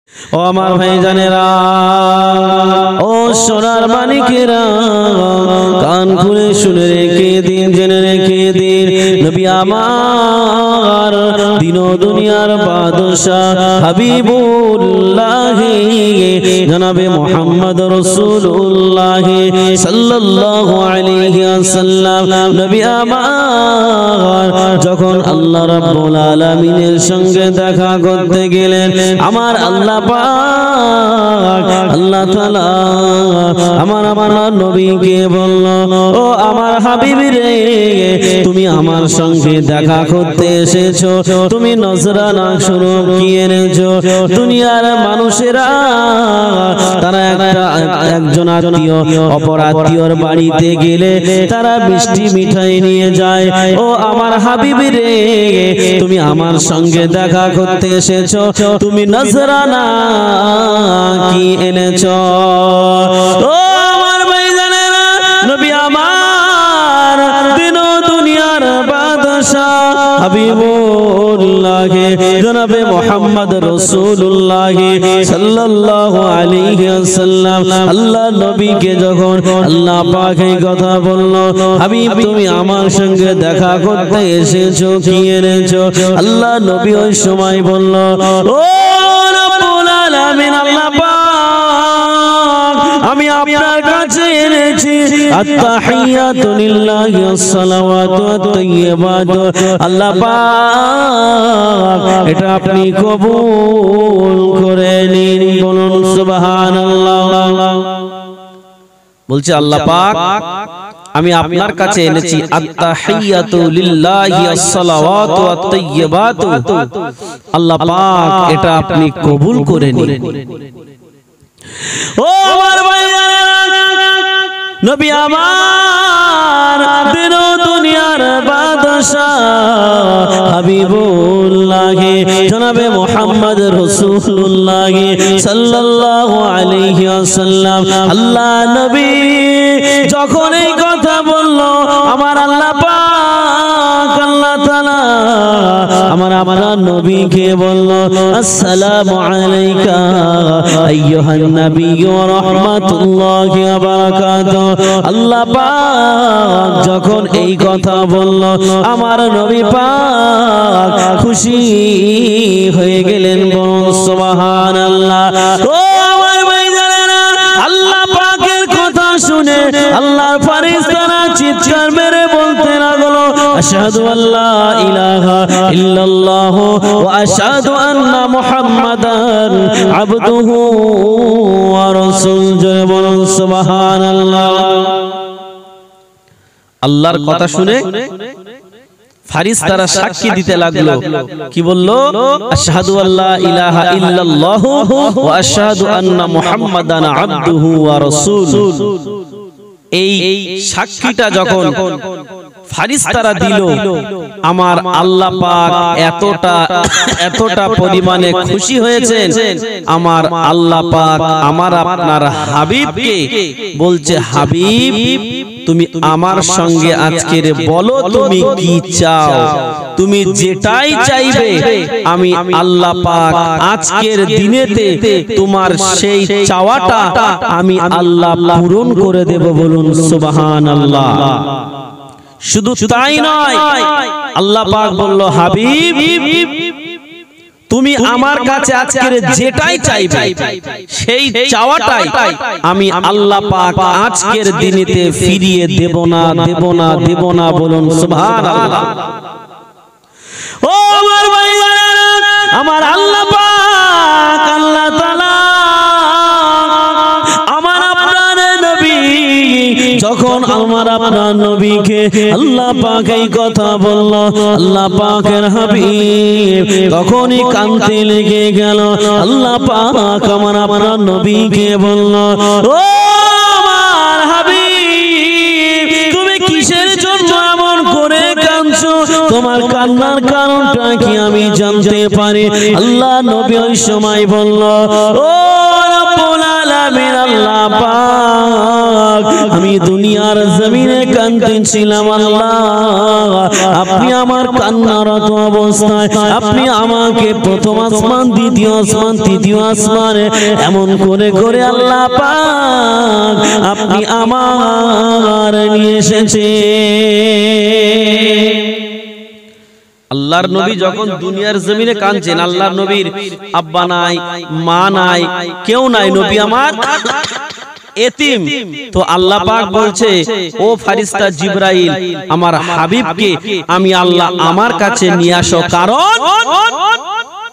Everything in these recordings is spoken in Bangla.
ও আমার ভাইজানেরা, ও সোনার মানিকেরা, কান খুলে শুনে রেখে দিন, জেনে রেখে দিন, নবী আমার দিন ও দুনিয়ার বাদশাহ হাবিবুল্লাহ জনাবে মুহাম্মদ রাসূলুল্লাহ সাল্লাল্লাহু আলাইহি ওয়াসাল্লাম নবী আমার যখন আল্লাহ রাব্বুল আলামিনের সঙ্গে দেখা করতে গেলেন, আমার আল্লাহ পাক আল্লাহ তাআলা আমার নবীকে বলল, ও আমার হাবিব রে, তুমি আমার সঙ্গে দেখা করতে এসেছো, তুমি নজরানা স্বরূপ কি এনেছো? দুনিয়ার মানুষেরা তারা একজন আত্মীয় অপর আত্মীয়র বাড়িতে গেলে তারা মিষ্টি মিঠাই নিয়ে যায়। ও আমার হাবিব রে, তুমি আমার সঙ্গে দেখা করতে এসেছো, তুমি নজরানা কি এনেছো? ও আমার ভাইজানেরা, নবী আমার দিন ও দুনিয়ার বাদশাহ হাবিবুল্লাহ জনাবে মুহাম্মদ রাসূলুল্লাহ সাল্লাল্লাহু আলাইহি ওয়াসাল্লাম আল্লাহ নবীকে যখন আল্লাহ পাক এই কথা বলল, হাবিব তুমি আমার সঙ্গে দেখা করতে এসেছো, কি এনেছো? আল্লাহ নবী ওই সময় বলল, ও রব্বুল আলামিন, আল্লাহ পাক আমি আপনার কাছে এনেছি আত-তাহিয়াতু লিল্লাহি ওয়াস-সালাওয়াতু ওয়াত-তাইয়্যিবাতু, আল্লাহ পাক এটা আপনি কবুল করে নিন, বলুন সুবহানাল্লাহ। বলছে আল্লাহ পাক আমি আপনার কাছে এনেছি আত-তাহিয়াতু লিল্লাহি ওয়াস-সালাওয়াতু ওয়াত-তাইয়্যিবাতু, আল্লাহ পাক এটা আপনি কবুল করে নিন। ও আমার ভাইরা, নবী আমার দিন ও দুনিয়ার বাদশাহ হাবিবুল্লাহ জনাবে মুহাম্মদ রাসূলুল্লাহ সাল্লাল্লাহু আলাইহি ওয়াসাল্লাম আল্লাহ নবী যখন এই কথা বলল, আমার আল্লাহ পাক আল্লাহ তাআলা আমার নবীকে বলল, আসসালামু আলাইকা আইয়ুহান নবী ওয়া রাহমাতুল্লাহি ওয়া বারাকাতুহু। আল্লাহ পাক যখন এই কথা বলল, আমার নবী পাক খুশি হয়ে গেলেন, বলুন সুবহানাল্লাহ। ও আমার ভাইজানেরা, আল্লাহ পাকের কথা শুনে আল্লাহর ফেরেশতারা চিৎকার মেরে বলতে লাগলো, আশহাদু আল্লা ইলাহা ইল্লাল্লাহ ওয়া আশহাদু আন্না মুহাম্মাদান আবদুহু ওয়া রাসূলুহু, বলুন সুবহানাল্লাহ। আল্লাহর কথা শুনে ফারিস্তারা সাক্ষী দিতে লাগলো, কি বললো? আশহাদু আল্লা ইলাহা ইল্লাল্লাহ ওয়া আশহাদু আন্না মুহাম্মাদান আবদুহু ওয়া রাসূলুহু। এই সাক্ষীটা যখন ফারিস্তারা দিল, আমার আল্লাহ পাক এতটা পরিমাণে খুশি হয়েছেন, আমার আল্লাহ পাক আমার আপনার হাবিবকে বলছে, হাবিব তুমি আমার সঙ্গে আজকের বলো তুমি কি চাও, তুমি যেটাই চাইবে আমি আল্লাহ পাক আজকের দিনেতে তোমার সেই চাওয়াটা আমি আল্লাহ পূরণ করে দেব, বলুন সুবহানাল্লাহ। শুধু তাই নয়, আল্লাহ পাক বলল, হাবিব তুমি আমার কাছে আজকের যেটাই চাইবে সেই চাওয়াটাই আমি আল্লাহ পাক আজকের দিনেতে ফিরিয়ে দেব না, বলুন সুবহানাল্লাহ। ও আমার ভাইরা, আমার আল্লাহ পাক আল্লাহ তাআলা আমার আপনার নবী যখন আমার আপনার নবীকে আল্লাহ পাক এই কথা বলল, আল্লাহ পাকের হাবিব তখনই কাঁদতে লেগে গেল। আল্লাহ পাক আমার আপনার নবীকে বলল, ও আমার হাবিব তুমি কিসের জন্য এমন করে কাঁদছো? তোমার কান্নার কারণটা কি আমি জানতে পারি? আল্লাহ নবী ওই সময় বলল, ও রব্বুল আলামিন, আল্লাহ পাক পাক আমি দুনিয়ার জমিনে কাঁদতেছিলাম আল্লাহ আপনি আমার কান্নারত অবস্থায় আপনি আমাকে প্রথম আসমান দ্বিতীয় আসমান তৃতীয় আসমানে এমন করে করে আল্লাহ পাক আপনি আমার নিয়ে এসেছে। আল্লাহর নবী যখন দুনিয়ার জমিনে কাঁদছেন, আল্লাহর নবীর আব্বা নাই, মা নাই, কেউ নাই, নবী আমার এতিম। তো আল্লাহ পাক বলছে, ও ফারিস্তা জিবরাইল আমার হাবিবকে আমি আল্লাহ আমার কাছে নিয়ে আসো, কারণ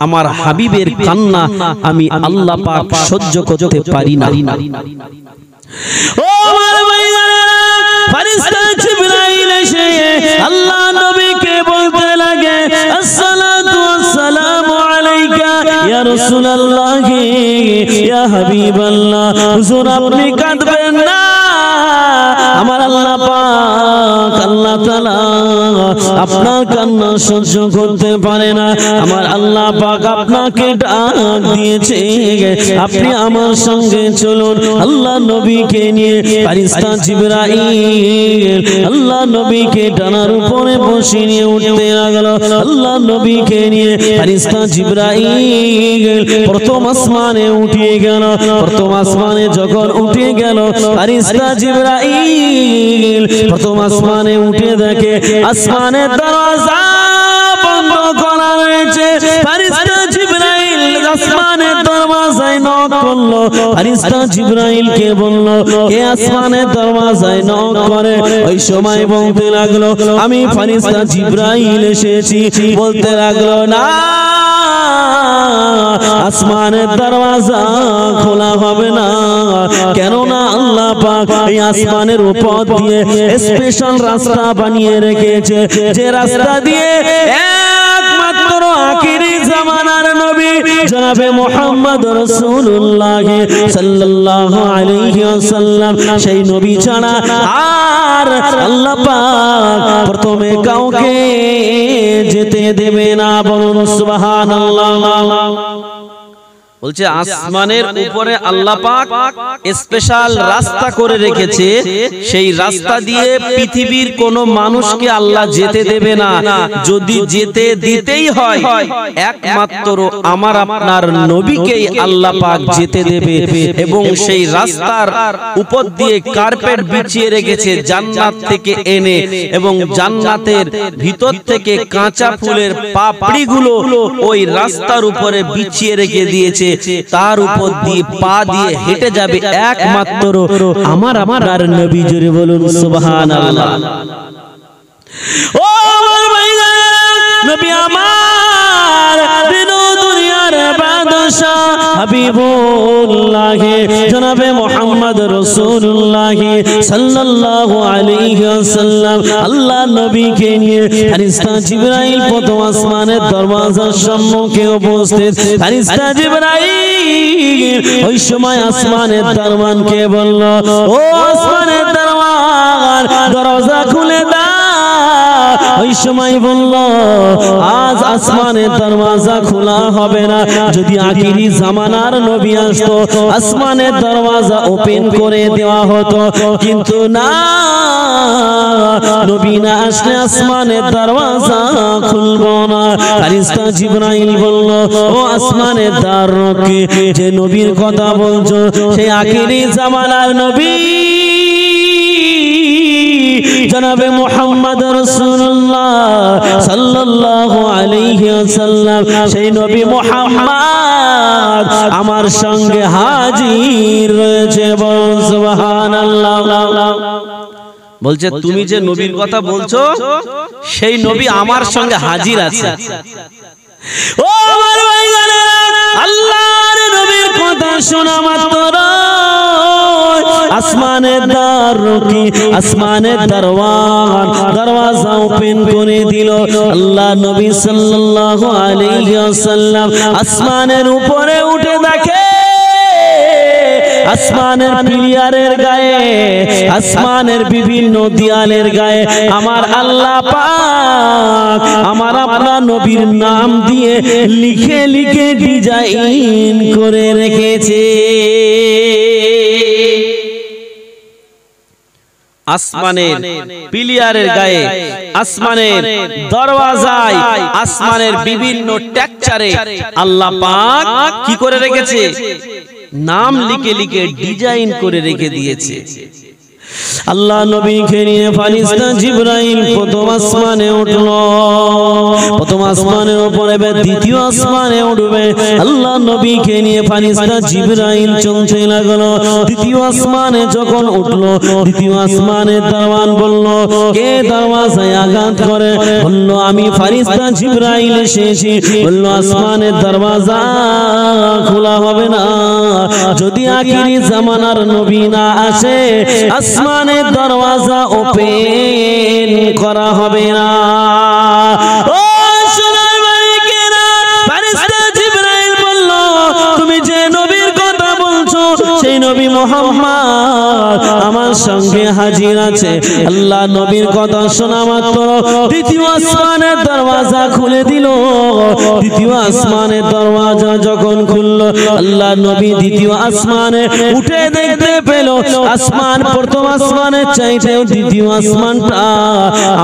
আমার হাবিবের কান্না আমি আল্লাহ পাক সহ্য করতে পারি না। ও আমার ভাইরা, ফারিস্তা জিবরাইল এসে আল্লাহ নবীকে বলতে লাগে, আসসালাতু ওয়াসসালামু আলাইকা ইয়া রাসূলুল্লাহ ইয়া হাবিবাল্লাহ। হুজুর আপনি কাঁদবেন না, আমার আল্লাহ পাক আল্লাহ তাআলা আপনার কান্না সহ্য করতে পারে না। আমার আল্লাহ পাক আপনাকে ডাক দিয়েছে, আপনি আমার সঙ্গে চলুন। আল্লাহ নবীকে নিয়ে ফারিস্তা জিবরাইল আল্লাহ নবীকে ডানার উপরে বসিয়ে নিয়ে উঠতে লাগলো। আল্লাহ নবীকে নিয়ে ফারিস্তা জিবরাইল প্রথম আসমানে উঠে গেল। প্রথম আসমানে যখন উঠে গেল, ফারিস্তা জিবরাইল প্রথম আসমানে উঠে দেখে আসমানের দরজা বন্ধ করা রয়েছে। ফারিস্তা জিবরাইল আসমানের দরজায় নক করলো। ফারিস্তা জিবরাইলকে বলল, কে আসমানের দরজায় নক করে? ওই সময় বলতে লাগলো, আমি ফারিস্তা জিবরাইল এসেছি। বলতে লাগলো, না, আসমানের দরজা খোলা হবে না, কেননা আল্লাহ পাক এই আসমানের উপর দিয়ে স্পেশাল রাস্তা বানিয়ে রেখেছে, যে রাস্তা দিয়ে একমাত্র আখিরি জামানার নবী জনাবে মুহাম্মদ রাসূলুল্লাহ সাল্লাল্লাহু আলাইহি ওয়াসাল্লাম সেই নবী ছাড়া আর আল্লাহ পাক প্রথমে কাউকে যেতে দেবে না। বলুন সুবহানাল্লাহ। বলছে আসমানের উপরে আল্লাহ পাক স্পেশাল রাস্তা করে রেখেছে, সেই রাস্তা দিয়ে পৃথিবীর কোন মানুষকে আল্লাহ যেতে দেবে না। যদি যেতে দিতেই হয় একমাত্র আমার আপনার নবীকেই আল্লাহ পাক যেতে দেবে। এবং সেই রাস্তার উপর দিয়ে কার্পেট বিছিয়ে রেখেছে জান্নাত থেকে এনে, এবং জান্নাতের ভিতর থেকে কাঁচা ফুলের পাপড়িগুলো ওই রাস্তার উপরে বিছিয়ে রেখে দিয়েছে। তার উপর দিয়ে পা দিয়ে হেঁটে যাবে একমাত্র আমার আপনার নবী। জোরে বলুন সুবহানাল্লাহ। ও আমার ভাইরা, নবী আমার বিনু দুনিয়ার বাদশা হাবিবুল্লাহ জনাবে মুহাম্মদ রাসূলুল্লাহ সাল্লাল্লাহু আলাইহি ওয়াসাল্লাম আল্লাহ নবীকে নিয়ে ফারিস্তা জিবরাইল প্রথম আসমানের দরওয়াজার সম্মুখে উপস্থিত। ফারিস্তা জিবরাইল ওই সময় আসমানের দরওয়ানকে বলল, ও আসমানের দরওয়ান, দরজা খুলে দাও। ওই সময় বলল, আজ আসমানের দরওয়াজা খোলা হবে না। যদি আখিরি জামানার নবী আসতো আসমানের দরওয়াজা ওপেন করে দেওয়া হতো, কিন্তু না, নবী না আসলে আসমানের দরওয়াজা খুলবো না। ফারিস্তা জিবরাইল বলল, ও আসমানের দ্বারকে যে নবীর কথা বলছো সেই আখিরি জামানার নবী জনাবে মুহাম্মদ রাসূলুল্লাহ সাল্লাল্লাহু আলাইহি ওয়াসাল্লাম সেই নবী মুহাম্মদ আমার সঙ্গে হাজির রয়েছে। বলুন সুবহানাল্লাহ। বলছে, তুমি যে নবীর কথা বলছো সেই নবী আমার সঙ্গে হাজির আছে। ও আমার ভাইরা, আল্লাহর নবীর কথা শোনা মাত্র আসমানের দ্বারকি আসমানের দরওয়ান দরওয়াজা ওপেন করে দিল। আল্লাহ নবী সাল্লাল্লাহু আলাইহি ওয়াসাল্লাম আসমানের উপরে উঠে দেখে আসমানের পিলারের গায়ে, আসমানের বিভিন্ন দেয়ালের গায়ে আমার আল্লাহ পাক আমার আপনার নবীর নাম দিয়ে লিখে লিখে ডিজাইন করে রেখেছে। আসমানের পিলিয়ারের গায়ে, আসমানের দরওয়াজায়, আসমানের বিভিন্ন টেক্সচারে আল্লাহ পাক কি করে রেখেছে? নাম লিখে লিখে ডিজাইন করে রেখে দিয়েছে। আল্লাহ নবীকে নিয়ে ফেরেশতা জিবরাইল প্রথম আসমানে উঠলো। প্রথম আসমানের উপরে দ্বিতীয় আসমানে উঠবে। আল্লাহ নবীকে নিয়ে ফেরেশতা জিবরাইল চলতে লাগলো। দ্বিতীয় আসমানে যখন উঠলো, দ্বিতীয় আসমানের দারওয়ান বলল, কে দরওয়াজায় আঘাত করে? বলল, আমি ফেরেশতা জিবরাইল এসেছি। বলল, আসমানের দরওয়াজা খোলা হবে না যদি আখিরি জামানার নবী না আসে। আসমানের দরওয়াজা ওপেন করা হবে না। ও সোনার মালিকেরা, ফেরেশতা জিবরাইল বলল, তুমি যে নবীর কথা বলছো সেই নবী মুহাম্মদ আমার সঙ্গে হাজির আছে। আল্লাহ নবীর কথা শোনা মাত্র দ্বিতীয় আসমানের দরওয়াজা খুলে দিল। দ্বিতীয় আসমানের দরওয়াজা যখন খুলল, আল্লাহ নবী দ্বিতীয় আসমানে উঠে দেখতে পেল আসমান প্রথম আসমানের চাইতেও দ্বিতীয় আসমানটা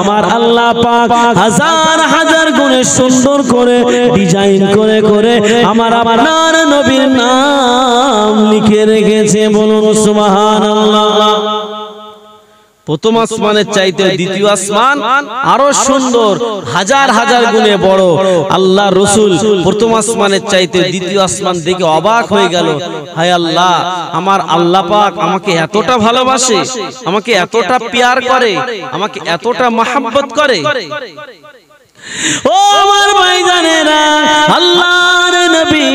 আমার আল্লাহ পাক হাজার হাজার গুণে সুন্দর করে ডিজাইন করে করে আমার আপনার নবীর নাম লিখে রেখেছে। বলুন সুবহানাল্লাহ। প্রথম আসমানের চাইতে দ্বিতীয় আসমান আরো সুন্দর, হাজার হাজার গুণে বড়। আল্লাহ রসুল প্রথম আসমানের চাইতে দ্বিতীয় আসমান দেখে অবাক হয়ে গেল। হায় আল্লাহ, আমার আল্লাহ পাক আমাকে এতটা ভালোবাসে, আমাকে এতটা প্যার করে, আমাকে এতটা মহব্বত করে। ও আমার ভাইজানেরা, আল্লাহর নবী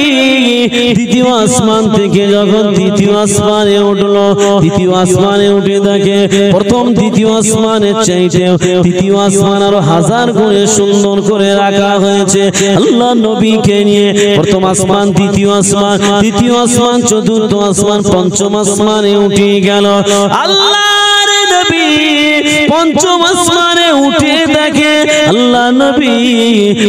দ্বিতীয় আসমান থেকে যখন দ্বিতীয় আসমানে উঠলো, দ্বিতীয় আসমানে উঠে দেখে প্রথম দ্বিতীয় আসমানের চাইতে দ্বিতীয় আসমান আরো হাজার গুণে সুন্দর করে রাখা হয়েছে। আল্লাহ নবীকে নিয়ে প্রথম আসমান, দ্বিতীয় আসমান, তৃতীয় আসমান, চতুর্থ আসমান, পঞ্চম আসমানে উঠে গেল। আল্লাহর নবী পঞ্চম আসমানে উঠে দেখে, আল্লাহ নবী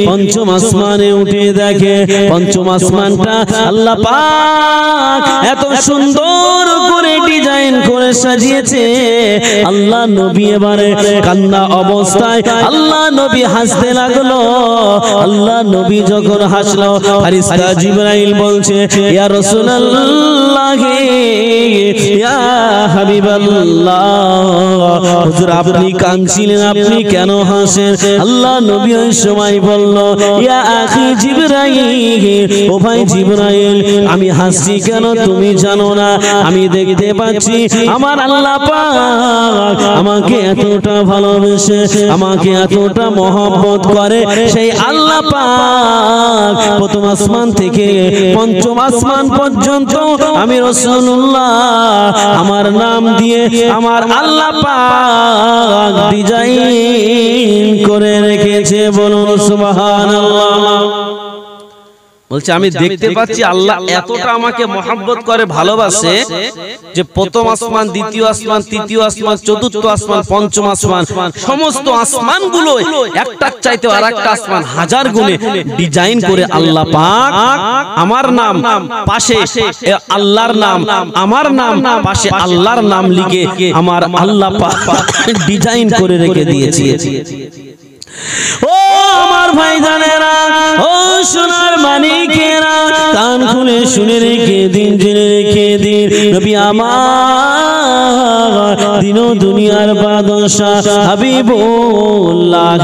পঞ্চম আসমানে উঠে দেখে পঞ্চম আসমানটা আল্লাহ পাক এত সুন্দর করে ডিজাইন করে সাজিয়েছে। আল্লাহ নবী এবারে কান্না অবস্থায় আল্লাহ নবী হাসতে লাগলো। আল্লাহ নবী যখন হাসলো, ফেরেশতা জিবরাইল বলছে, ইয়া রাসূলুল্লাহ, ইয়া হাবিবাল্লাহ, হুজুর আপনি কাঁদছিলেন, আপনি কেন হাসেন? আল্লাহ নবী ওই সময় বলল, ইয়া আখি জিবরাইল, ও ভাই জিবরাইল, আমি হাসছি কেন তুমি জানো না? আমি দেখতে পাচ্ছি আমার আল্লাহ পাক আমাকে এতটা ভালোবেসে, আমাকে এতটা মহব্বত করে, সেই আল্লাহ পাক প্রথম আসমান থেকে পঞ্চম আসমান পর্যন্ত আমি রাসূলুল্লাহ আমার নাম দিয়ে আমার আল্লাহ পাক ডিজাইন করে রেখেছে। বলুন সুবহানাল্লাহ। বলছে আমি দেখতে পাচ্ছি আল্লাহ এতটা আমাকে মহব্বত করে, ভালোবাসে, যে প্রথম আসমান, দ্বিতীয় আসমান, তৃতীয় আসমান, চতুর্থ আসমান, পঞ্চম আসমান, সমস্ত আসমানগুলো একটার চাইতে আরেকটা আসমান হাজার গুণে ডিজাইন করে আল্লাহ পাক আমার নাম পাশে আল্লাহর নাম, আমার নাম পাশে আল্লাহর নাম লিখে আমার আল্লাহ পাক ডিজাইন করে রেখে দিয়েছে। ও আমার ভাইজানেরা, ও সোনার মানিকেরা, কান খুলে শুনে রেখে দিন, জেনে রেখে দিন, নবী আমার দিন ও দুনিয়ার বাদশা হাবিবুল্লাহ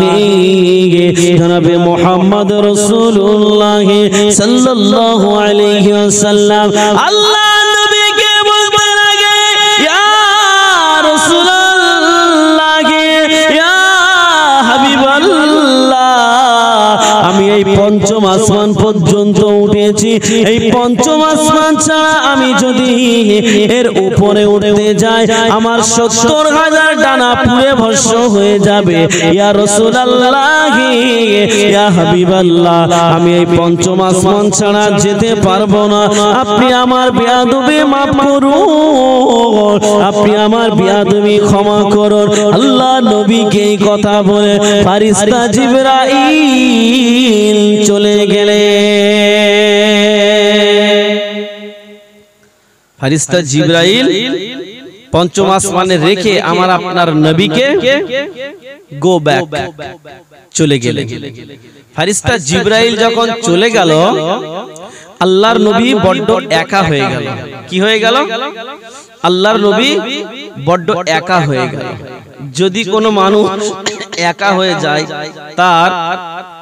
জনাবে মুহাম্মদ রাসূলুল্লাহ সাল্লাল্লাহু আলাইহি ওয়াসাল্লাম আল্লাহ নবীকে বলতে লাগে, ইয়া রাসূলুল্লাহ, ইয়া হাবিবাল্লাহ, আমি এই পঞ্চম আসমান পর্যন্ত উঠেছি। এই পঞ্চম আসমান ছাড়া আমি যদি এর উপরে উঠতে যাই, আমার ৭০,০০০ ডানা পুড়ে ভস্ম হয়ে যাবে। ইয়া রাসূলুল্লাহ, ইয়া হাবিবাল্লাহ, আমি এই পঞ্চম আসমান ছাড়া যেতে পারবো না। আপনি আমার বেয়াদবি মাফ করুন, আপনি আমার বেয়াদবি ক্ষমা করুন। আল্লাহ নবীকে এই কথা বলে ফেরেশতা জিবরাইল চলে গেলে। ফেরেশতা জিবরাইল পঞ্চম আসমানে রেখে আমার আপনার নবীকে গো ব্যাক চলে গেলেন। ফেরেশতা জিবরাইল যখন চলে গেল, আল্লাহর নবী বড্ড একা হয়ে গেল। কি হয়ে গেল? আল্লাহর নবী বড্ড একা হয়ে গেল। যদি কোনো মানুষ একা হয়ে যায়, তার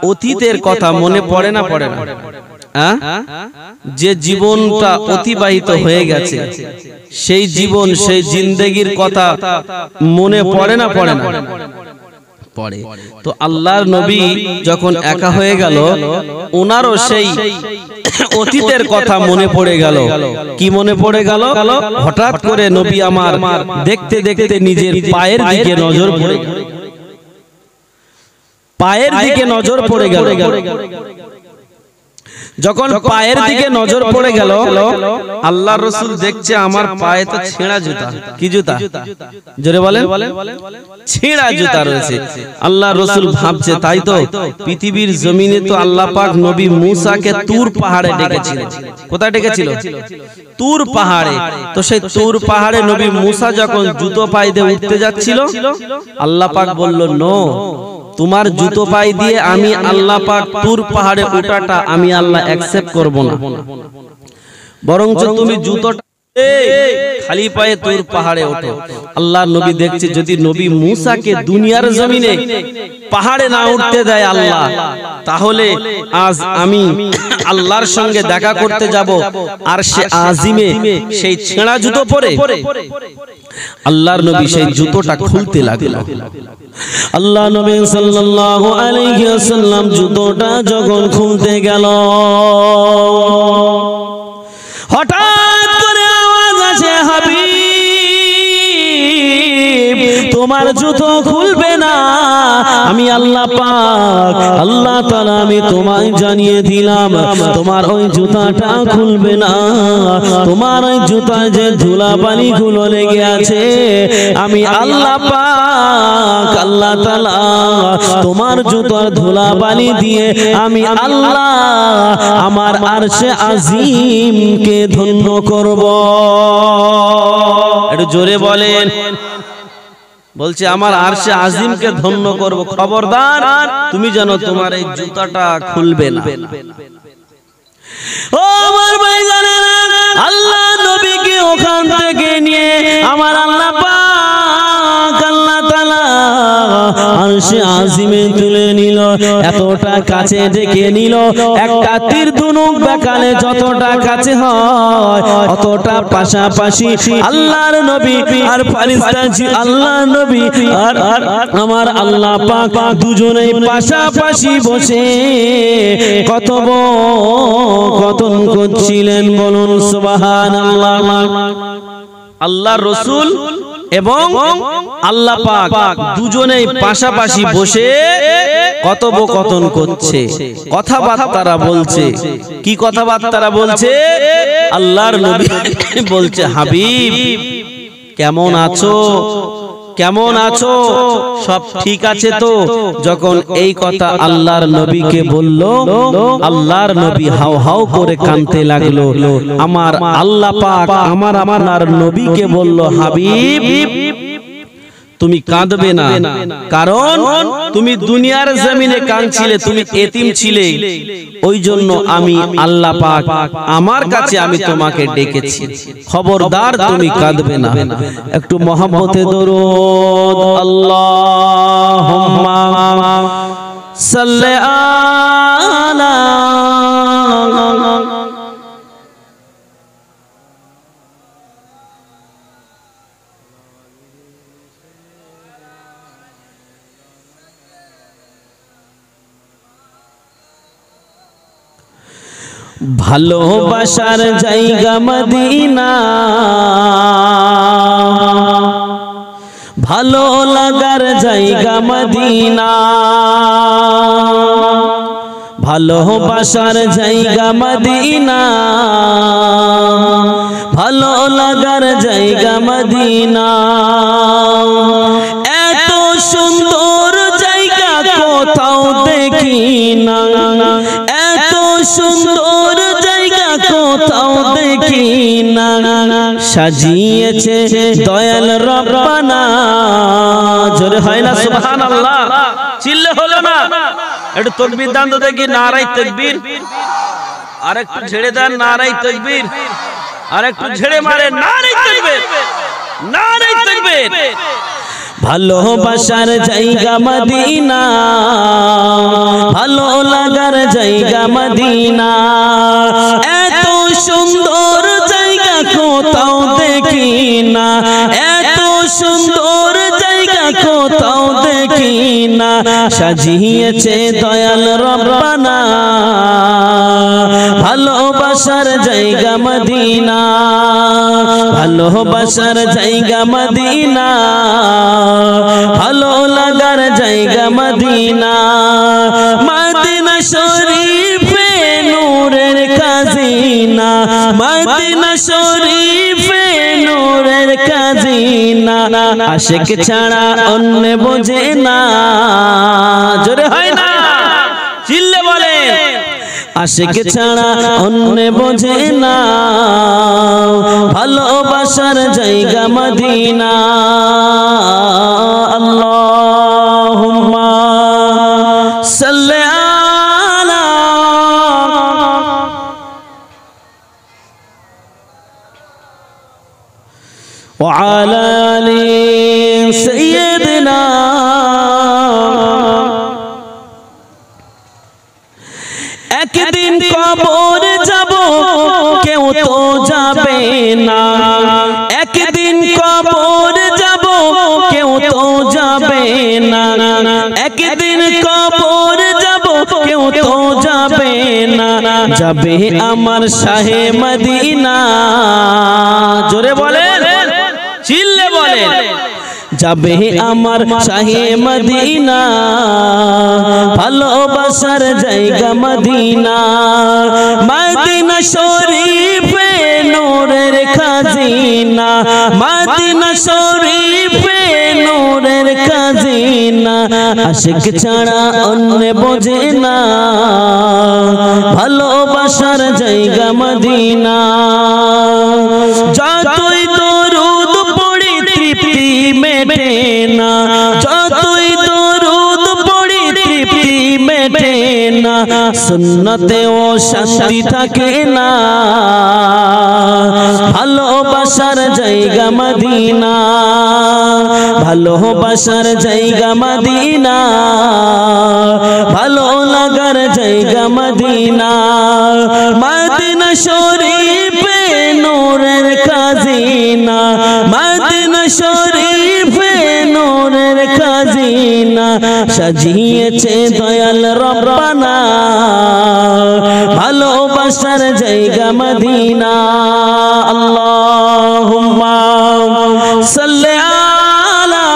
অতীতের কথা মনে পড়ে না পড়ে না? যে জীবনটা অতিবাহিত হয়ে গেছে, সেই জীবন, সেই জিন্দেগির কথা মনে পড়ে না পড়ে না? পড়ে। তো আল্লাহর নবী যখন একা হয়ে গেল, ওনারও সেই অতীতের কথা মনে পড়ে গেল। কি মনে পড়ে গেল? হঠাৎ করে নবী আমার দেখতে দেখতে নিজের পায়ের দিকে নজর পড়ে গেল। পায়ের দিকে নজর পড়ে গেল। যখন পায়ের দিকে নজর পড়ে গেল, আল্লাহর রাসূল দেখছে আমার পায়ে তো ছেঁড়া জুতা। কি জুতা? জোরে বলেন। ছেঁড়া জুতা রয়েছে। আল্লাহর রাসূল ভাবছে, তাই তো পৃথিবীর জমিনে তো আল্লাহ পাক নবী মুসাকে তুর পাহাড়ে ডেকেছিলেন। কোথায় ডেকেছিল? তুর পাহাড়ে। তো সেই তুর পাহাড়ে নবী মুসা যখন জুতো পায়ে দিয়ে উঠতে যাচ্ছিল, আল্লাহ পাক বলল, নো, তোমার জুতো পায়ে দিয়ে আমি আল্লাহ পাক তুর পাহাড়ে ওঠাটা আমি আল্লাহ অ্যাকসেপ্ট করব না, বরঞ্চ তুমি জুতোটা খালি পায়ে তুর পাহাড়ে ওঠো। আল্লাহর নবী দেখছে, যদি নবী মুসাকে দুনিয়ার জমিনে পাহাড়ে না উঠতে দেয় আল্লাহ, তাহলে আজ আমি আল্লাহর সঙ্গে দেখা করতে যাব আর সে আজিমে সেই ছেঁড়া জুতো পরে। আল্লাহর নবী সেই জুতোটা খুলতে লাগলো। আল্লাহ নবী সাল্লাল্লাহু আলাইহি ওয়াসাল্লাম জুতোটা যখন খুলতে গেল, হঠাৎ করে আওয়াজ আসে, হাবিব, তোমার জুতো খুলবে না। আমি আল্লাহ পাক, আল্লাহ তাআলা আমি তোমায় জানিয়ে দিলাম, তোমার ওই জুতাটা খুলবে না। তোমার ওই জুতায় যে ধুলাবালি গুলো লেগে আছে, আমি আল্লাহ পাক, আল্লাহ তাআলা তোমার জুতার ধুলাবালি দিয়ে আমি আল্লাহ আমার আরশে আজিমকে ধন্য করব। একটু জোরে বলেন। বলছে আমার আরশে আজিমকে ধন্য করব। খবরদার তুমি যেন তোমার এই জুতাটা খুলবে না। ও আমার ভাই জানেন, আল্লাহ নবীকে ওখান থেকে নিয়ে আমার আল্লাহ পাক, আল্লাহ তাআলা আরশে আজিমে তুলে নিল। এতটা কাছে ডেকে নিল, একটা তীর ধনুক বেকালে যতটা কাছে হয় অতটা পাশাপাশি আল্লাহর নবী আর ফেরেশতা জি, আল্লাহ নবী আর আমার আল্লাহ পাক দুজনেই পাশাপাশি বসে কথোপকথন করছিলেন। বলুন সুবহানাল্লাহ। আল্লাহর রাসূল এবং আল্লাহ পাক দুজনেই পাশাপাশি বসে কথোপকথন করছে, কথাবার্তা বলছে। কি কথাবার্তা বলছে? আল্লাহর নবী বলছে, হাবিব কেমন আছো? কেমন আছো? সব ঠিক আছে তো? যখন এই কথা আল্লাহর নবীকে বলল, আল্লাহর নবী হাউ হাউ করে কাঁদতে লাগলো। আমার আল্লাহ পাক আমার আপনার নবীকে বলল, হাবিব তুমি কাঁদবে না, কারণ তুমি দুনিয়ার জমিনে কাঁদছিলে, তুমি এতিম ছিলে, ওই জন্য আমি আল্লাহ পাক আমার কাছে আমি তোমাকে ডেকেছি। খবরদার তুমি কাঁদবে না। একটু মহব্বতে দরুদ আল্লাহুম্মা সাল্লি আলা ভালোবাসার জায়গা মদিনা, ভালো লাগার জায়গা মদিনা, ভালোবাসার জায়গা মদিনা, ভালো লাগার জায়গা মদিনা। এত সুন্দর জায়গা কোথাও দেখি না, এত সুন্দর জায়গা কোথাও দেখি না। সাজিয়েছে দয়াল রব্বানা। জোরে হয় না সুবহানাল্লাহ? চিল্লে হলো না? একটু তাকবীর দান তো দেখি, নারায়ে তাকবীর। আর একটু ঝেড়ে দেন, নারায়ে তাকবীর। আর একটু ঝেড়ে মারে, নারায়ে তাকবীর, নারায়ে তাকবীর। ভালোবাসার জায়গা মদিনা, ভালো লাগার জায়গা মদিনা। এত সুন্দর জায়গা কোথাও দেখি না, এত সুন্দর জায়গা কোথাও দেখি না। সাজিয়েছে দয়াল রব্বানা, ভালোবাসার জায়গা মদিনা, ভালোবাসার জায়গা মদিনা, ভালো লাগার জায়গা মদিনা। মদিনা শরীফে নূরের খাজিনা, মদিনা শরীফে নূরের খাজিনা। আশিক ছাড়া অন্য বোঝে না। জোরে হয় না? চিল্লে বলে, আশিক ছাড়া অন্য বোঝে না। ভালোবাসার জায়গা মদিনা। আল্লাহুম্মা সাল্লি আলা ওয়া আলা আলি সাইয়্যিদিনা। একদিন কবর যাব, কেউ তো যাবে না। একদিন কবর যাব, কেউ তো যাবে না। একদিন কবর যাব, কেউ তো যাবে না। যাবে আমার শাহে মদিনা। জোরে বলেন, চিল্লে বলেন, যাবে আমার শাহে মদিনা। ভালোবাসার জায়গা মদিনা, মদিনা শরীফে নূরের খাজিনা, মদিনা শরীফে নূরের খাজিনা। আশিক ছাড়া অন্য বোঝে না। ভালোবাসার জায়গা মদিনা। যতই দরুদ পড়ি তৃপ্তি মেটে না, যতই দরুদ পড়ি তৃপ্তি মেটে না। সুন্নতেও শান্তি থাকে না। ভালোবাসার জায়গা মদিনা, ভালোবাসার জায়গা মদিনা, ভালো লাগার জায়গা মদিনা। মদিনা শরীফে নূরের খাজিনা, মদিনা শরীফে নূরের খাজিনা। সাজিয়েছে দয়াল রব্বানা, ভালোবাসার জায়গা মদিনা। আল্লাহুম্মা সাল্লি আলা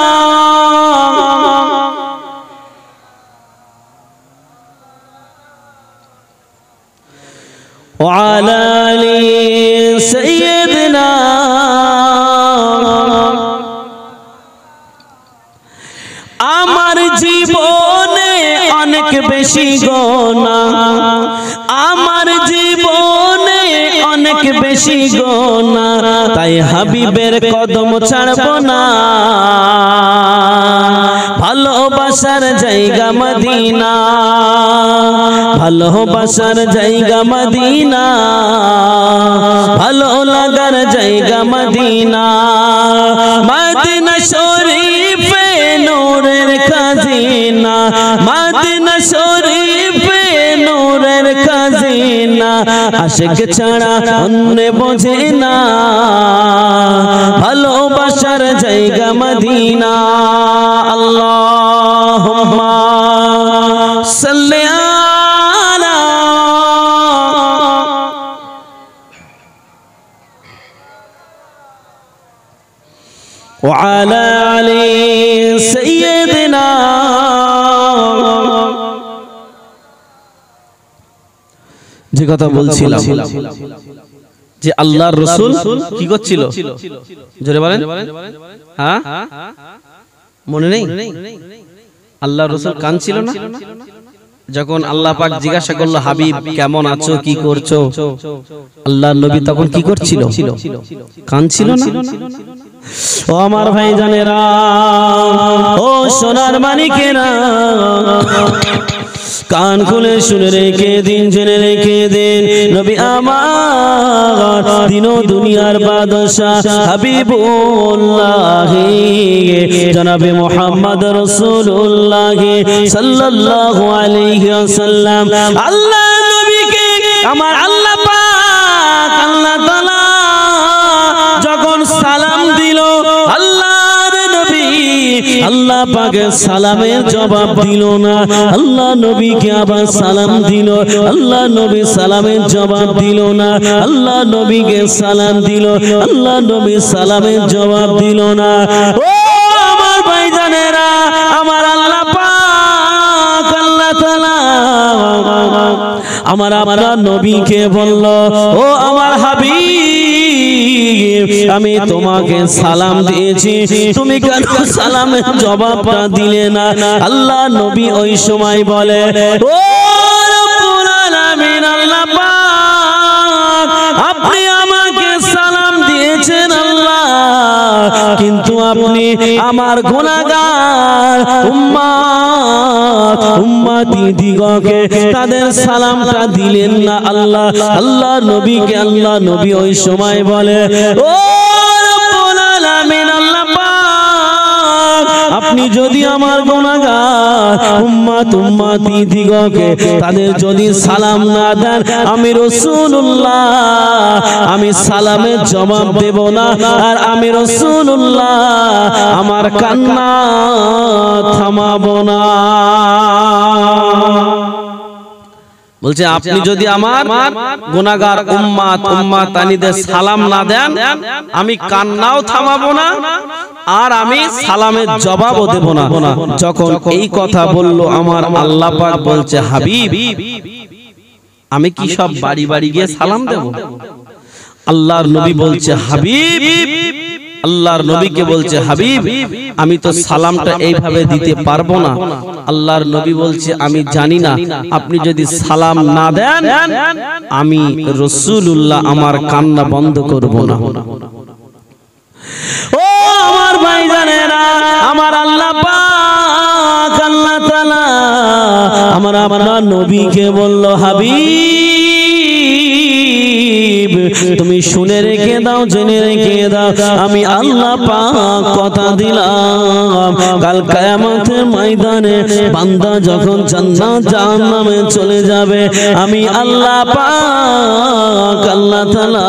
ওয়া আলা আলি সাইয়্যিদিনা। আমার জীবনে অনেক বেশি গোনা, আমার জীবনে অনেক বেশি গোনা। তাই হাবিবের কদম ছাড়ব না। ভালোবাসার জায়গা মদিনা, ভালোবাসার জায়গা মদিনা, ভালো লাগার জায়গা মদিনা। মদিনা শরীফে নূরের খাজিনা, মদিনা শরীফে নূরের খাজিনা। আশিক ছাড়া অন্য বোঝে না। ভালোবাসার জায়গা মদিনা। আল্লাহুম্মা সাল্লি আলা ওয়া আলা আলি সাইয়্যিদিনা। যে কথা বলছিলাম যে আল্লাহর রাসূল কি করছিল, জোরে বলেন। হ্যাঁ, মনে নেই? আল্লাহর রাসূল কাঁদছিল না? যখন আল্লাহ পাক জিজ্ঞাসা করলো হাবিব কেমন আছো কি করছো, আল্লাহর নবী তখন কি করছিল? কাঁদছিল না? ও আমার ভাইজানেরা, ও সোনার মানিকেরা, কান খুলে শুনে রেখে দিন, জেনে রেখে দিন, নবী আমার দিন ও দুনিয়ার বাদশা হাবিবুল্লাহ জনাবে মুহাম্মদ রাসূলুল্লাহ সাল্লাল্লাহু আলাইহি ওয়াসাল্লাম, আল্লাহ নবীকে আমার আল্লাহ পাক আল্লাহ তাআলা যখন সালাম দিল, আল্লাহর নবী আল্লাহ পাকের সালামের জবাব দিল না, আল্লাহ নবীকে আবার সালাম দিল, আল্লাহ নবী সালামের জবাব দিল না, আল্লাহ নবীকে সালাম দিল, আল্লাহ নবী সালামের জবাব দিল না। ও আমার ভাইজানেরা, আমার আল্লাহ পাক আল্লাহ তাআলা আমার আপনার নবীকে বলল, ও আমার হাবিব, আমি তোমাকে সালাম দিয়েছি, তুমি কেন সালামের জবাবটা দিলে না? আল্লাহ নবী ওই সময় বলে, ও রব্বুল আলামিন, আল্লাহ পাক আপনি আমাকে সালাম দিয়েছেন আল্লাহ, কিন্তু আপনি আমার গুনাহগার উম্মতি দিগকে তাদের সালামটা দিলেন না আল্লাহ। আল্লাহ নবীকে আল্লাহ নবী ওই সময় বলে, ও রব্বুল আলামিন, আল্লাহ পাক আপনি যদি আমার গুনাহগার উম্মতি দিগকে তাদের যদি সালাম না দেন, আমি রাসূলুল্লাহ আমি সালামের জবাব দেব না, আর আমি রাসূলুল্লাহ আমার কান্না থামাবো না। বলছে আপনি যদি আমার গুনাহগার উম্মতানিদের সালাম না দেন, আমি কান্নাও থামাবো না, আর আমি সালামের জবাবও দেব না। যখন এই কথা বলল, আমার আল্লাহ পাক বলছে, হাবিব আমি কি সব বাড়ি বাড়ি গিয়ে সালাম দেব? আল্লাহর নবী বলছে, হাবিব, আল্লাহর নবীকে বলছে, হাবিব আমি তো সালামটা এইভাবে দিতে পারবো না। আল্লাহর নবী বলছে, আমি জানি না, আপনি যদি সালাম না দেন আমি রাসূলুল্লাহ আমার কান্না বন্ধ করব না। ও আমার ভাইজানেরা, আমার আল্লাহ পাক আল্লাহ তাআলা আমার আপনার নবীকে বলল, হাবিব তুমি শুনে রেখে দাও, জেনে রেখে দাও, আমি আল্লাহ পাক কথা দিলাম, কাল কিয়ামতের ময়দানে বান্দা যখন জান্নাত জাহান্নামে চলে যাবে, আমি আল্লাহ পাক আল্লাহ তাআলা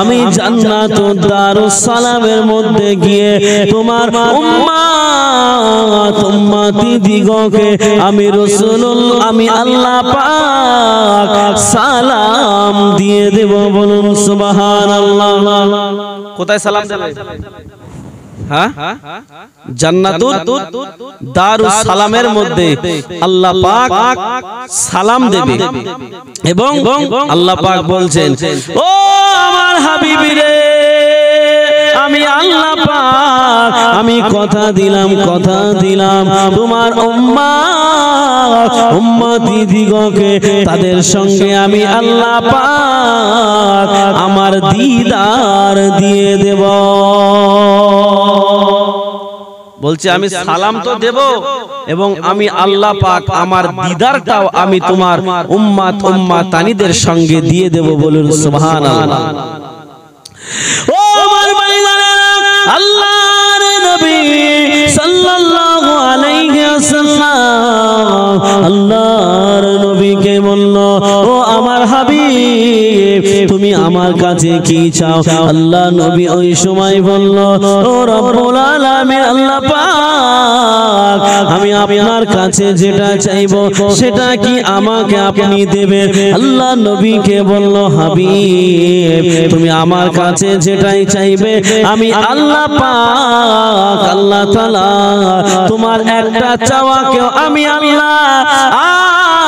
আমি জান্নাতুদ দারুস সালামের মধ্যে গিয়ে তোমার উম্মতি দিগকে আমি রাসূলুল্লাহ আমি আল্লাহ পাক সালাম দিয়ে দেব। বলুন সুবহানাল্লাহ। কোথায় সালাম দেবে? হ্যাঁ, জান্নাতুদ দারুস সালামের মধ্যে আল্লাহ পাক সালাম দেবে, এবং আল্লাহ পাক বলছেন, ও আমার হাবিবি রে, আমি আল্লাহ পাক আমি কথা দিলাম তোমার উম্মতি দিগকে তাদের সঙ্গে আমি আল্লাহ পাক আমার দিদার দিয়ে দেব। বলছে আমি সালাম তো দেব, এবং আমি আল্লাহ পাক আমার দিদারটাও আমি তোমার উম্মতানিদের সঙ্গে দিয়ে দেব। বলুন সুবহানাল্লাহ। ও আমার ভাইরা, আল্লাহর নবী সাল্লাল্লাহু আলাইহি ওয়াসাল্লাম আল্লাহর নবীকে বলল, ও আমার হাবিব তুমি আমার কাছে কি চাও? আল্লাহ নবী ওই সময় বলল, ও রব্বুল আলামিন, আল্লাহ পাক আমি আপনার কাছে যেটা চাইবো সেটা কি আমাকে আপনি দেবেন? আল্লাহ নবীকে বলল, হাবিব তুমি আমার কাছে যেটাই চাইবে আমি আল্লাহ পাক আল্লাহ তাআলা তোমার একটা চাওয়াকেও আমি আল্লাহ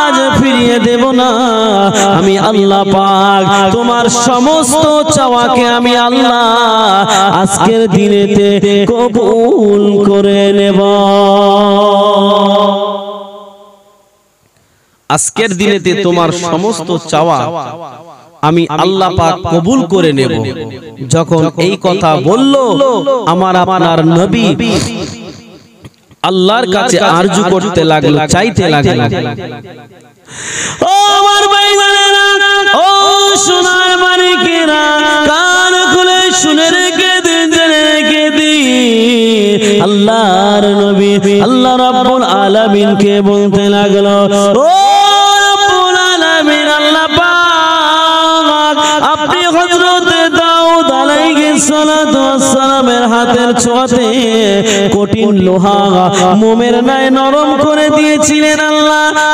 আজ ফিরিয়ে দেব না। আমি আল্লাহ পাক তোমার সমস্ত চাওয়াকে আমি আল্লাহ আজকের দিনেতে কবুল করে নেব। আজকের দিনেতে তোমার সমস্ত চাওয়া আমি আল্লাহ পাক কবুল করে নেব। যখন এই কথা বলল আমার আপনার নবী আল্লাহর কাছে আরজু করতে লাগলো, চাইতে লাগলো। ও আমার ভাইরা, ও সোনার মানিকেরা, কান খুলে শুনে রেখে দিন, জেনে রেখে দিন। আল্লাহর নবী আল্লাহ রাব্বুল আলামিনকে বলতে লাগলো, ও রাব্বুল আলামিন, আল্লাহ পাক আপনি হযরত দাউদ আলাইহিস সালাতু ওয়াস সালামের হাতের ছোঁয়াতে কঠিন লোহা মোমের ন্যায় নরম করে দিয়েছিলেন।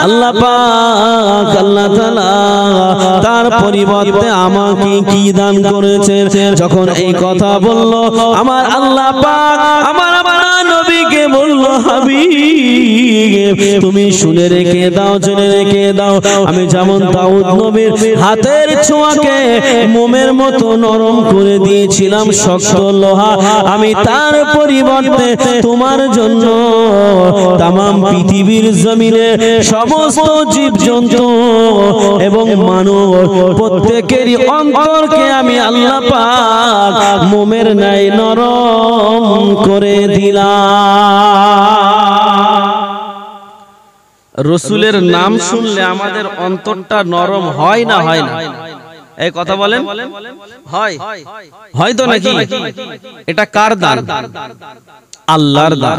আল্লাহ পাক আল্লাহ তাআলা তার পরিবর্তে আমাকে কি দান করেছেন। যখন এই কথা বলল আমার আল্লাহ পাক আমার নবীকে বলল, হাবিব তুমি শুনে রেখে দাও, জেনে রেখে দাও, আমি যেমন দাউদ নবীর হাতের ছোঁয়াকে মোমের মতো নরম করে দিয়েছিলাম শক্ত লোহা, আমি তার পরিবর্তে তোমার জন্য তামাম পৃথিবীর জমিনে সমস্ত জীবজন্তু এবং মানব প্রত্যেকেরই অন্তরকে আমি আল্লাহ পাক মোমের ন্যায় নরম করে দিলাম। রসুলের নাম শুনলে আমাদের অন্তরটা নরম হয় না হয় না? এই কথা বলেন, হয় হয়তো নাকি? এটা কার দান? আল্লাহর দান।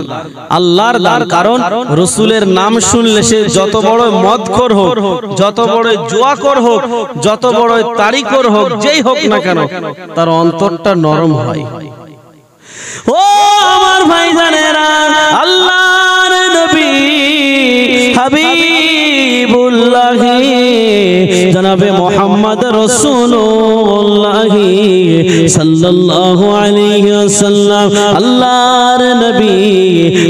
আল্লাহর দান। কারণ রসুলের নাম শুনলে সে যত বড় মদখোর হোক, যত বড় জুয়াখোর হোক, যত বড় তারিখোর হোক, যেই হোক না কেন, তার অন্তরটা নরম হয়। ও আমার ভাইজানেরা, আল্লাহর নবী হাবিবুল্লাহ জনাবে মুহাম্মদ রাসূলুল্লাহ সাল্লাল্লাহু আলাইহি ওয়াসাল্লাম, আল্লাহর নবী